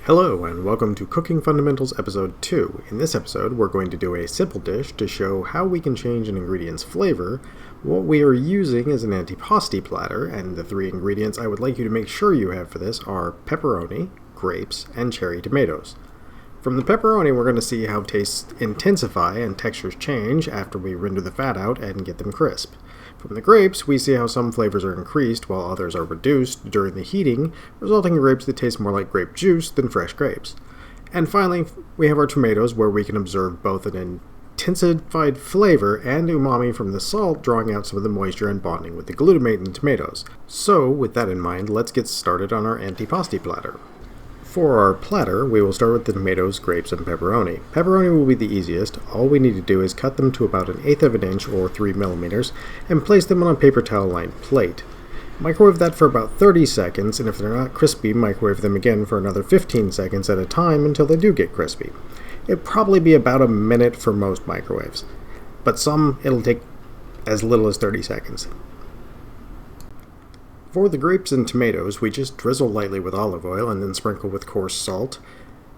Hello and welcome to Cooking Fundamentals Episode 2. In this episode, we're going to do a simple dish to show how we can change an ingredient's flavor. What we are using is an antipasti platter, and the three ingredients I would like you to make sure you have for this are pepperoni, grapes, and cherry tomatoes. From the pepperoni, we're going to see how tastes intensify and textures change after we render the fat out and get them crisp. From the grapes, we see how some flavors are increased while others are reduced during the heating, resulting in grapes that taste more like grape juice than fresh grapes. And finally, we have our tomatoes, where we can observe both an intensified flavor and umami from the salt, drawing out some of the moisture and bonding with the glutamate in the tomatoes. So, with that in mind, let's get started on our antipasti platter. For our platter, we will start with the tomatoes, grapes, and pepperoni. Pepperoni will be the easiest. All we need to do is cut them to about 1/8 of an inch or 3 millimeters and place them on a paper towel lined plate. Microwave that for about 30 seconds, and if they're not crispy, microwave them again for another 15 seconds at a time until they do get crispy. It'll probably be about a minute for most microwaves, but some it'll take as little as 30 seconds. For the grapes and tomatoes, we just drizzle lightly with olive oil and then sprinkle with coarse salt.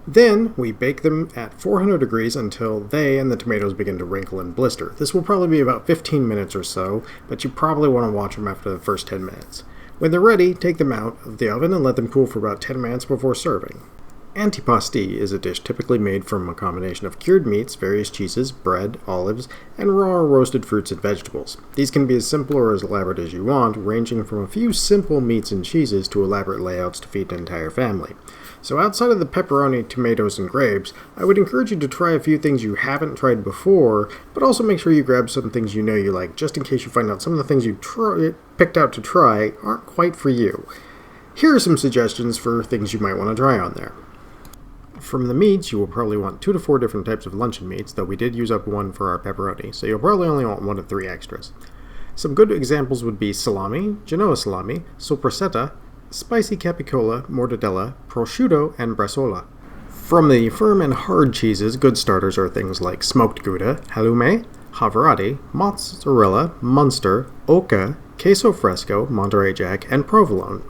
Then we bake them at 400 degrees until they and the tomatoes begin to wrinkle and blister. This will probably be about 15 minutes or so, but you probably want to watch them after the first 10 minutes. When they're ready, take them out of the oven and let them cool for about 10 minutes before serving. Antipasti is a dish typically made from a combination of cured meats, various cheeses, bread, olives, and raw or roasted fruits and vegetables. These can be as simple or as elaborate as you want, ranging from a few simple meats and cheeses to elaborate layouts to feed an entire family. So outside of the pepperoni, tomatoes, and grapes, I would encourage you to try a few things you haven't tried before, but also make sure you grab some things you know you like, just in case you find out some of the things you picked out to try aren't quite for you. Here are some suggestions for things you might want to try on there. From the meats, you will probably want 2 to 4 different types of luncheon meats, though we did use up one for our pepperoni, so you'll probably only want 1 to 3 extras. Some good examples would be salami, Genoa salami, sopressata, spicy capicola, mortadella, prosciutto, and bresaola. From the firm and hard cheeses, good starters are things like smoked Gouda, halloumi, Havarti, mozzarella, Munster, Oca, queso fresco, Monterey Jack, and provolone.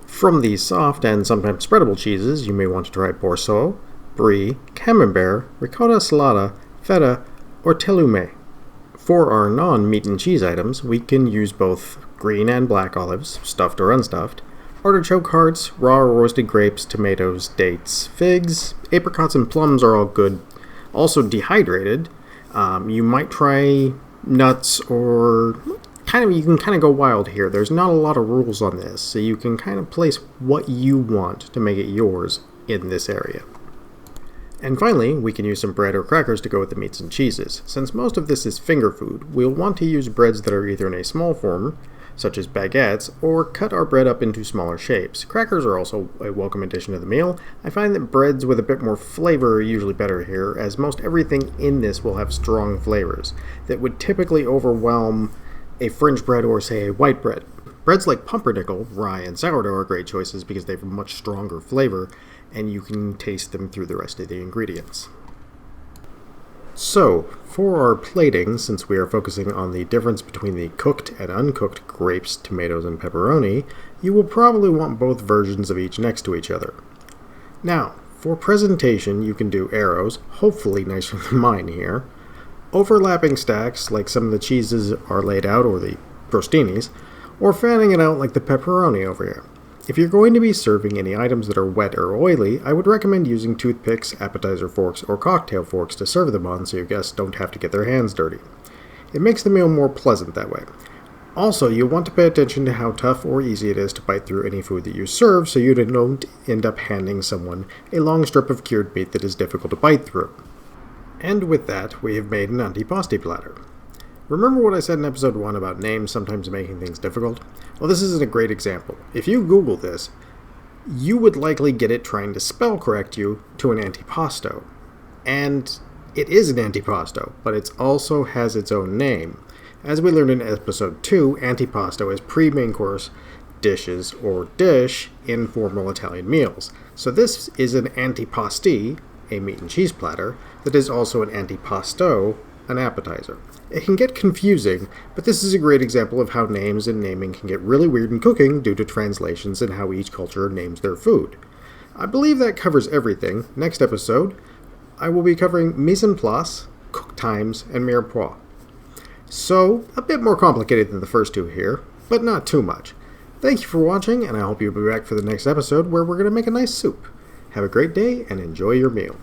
From the soft and sometimes spreadable cheeses, you may want to try Borceau, Brie, Camembert, Ricotta Salata, Feta, or Telume. For our non-meat and cheese items, we can use both green and black olives, stuffed or unstuffed, artichoke hearts, raw or roasted grapes, tomatoes, dates, figs, apricots, and plums are all good. Also dehydrated, you might try nuts or you can kind of go wild here. There's not a lot of rules on this, so you can kind of place what you want to make it yours in this area. And finally, we can use some bread or crackers to go with the meats and cheeses. Since most of this is finger food, we'll want to use breads that are either in a small form, such as baguettes, or cut our bread up into smaller shapes. Crackers are also a welcome addition to the meal. I find that breads with a bit more flavor are usually better here, as most everything in this will have strong flavors that would typically overwhelm a French bread or, say, a white bread. Breads like pumpernickel, rye, and sourdough are great choices because they have a much stronger flavor, and you can taste them through the rest of the ingredients. So, for our plating, since we are focusing on the difference between the cooked and uncooked grapes, tomatoes, and pepperoni, you will probably want both versions of each next to each other. Now, for presentation, you can do arrows, hopefully nicer than mine here, overlapping stacks like some of the cheeses are laid out, or the crostinis, or fanning it out like the pepperoni over here. If you're going to be serving any items that are wet or oily, I would recommend using toothpicks, appetizer forks, or cocktail forks to serve them on so your guests don't have to get their hands dirty. It makes the meal more pleasant that way. Also, you'll want to pay attention to how tough or easy it is to bite through any food that you serve so you don't end up handing someone a long strip of cured meat that is difficult to bite through. And with that, we have made an antipasti platter. Remember what I said in episode 1 about names sometimes making things difficult? Well, this is a great example. If you Google this, you would likely get it trying to spell correct you to an antipasto. And it is an antipasto, but it also has its own name. As we learned in episode 2, antipasto is pre-main course dishes or dish in formal Italian meals. So this is an antipasti, a meat and cheese platter, that is also an antipasto, an appetizer. It can get confusing, but this is a great example of how names and naming can get really weird in cooking due to translations and how each culture names their food. I believe that covers everything. Next episode, I will be covering mise en place, cook times, and mirepoix. So, a bit more complicated than the first two here, but not too much. Thank you for watching, and I hope you'll be back for the next episode where we're going to make a nice soup. Have a great day, and enjoy your meal.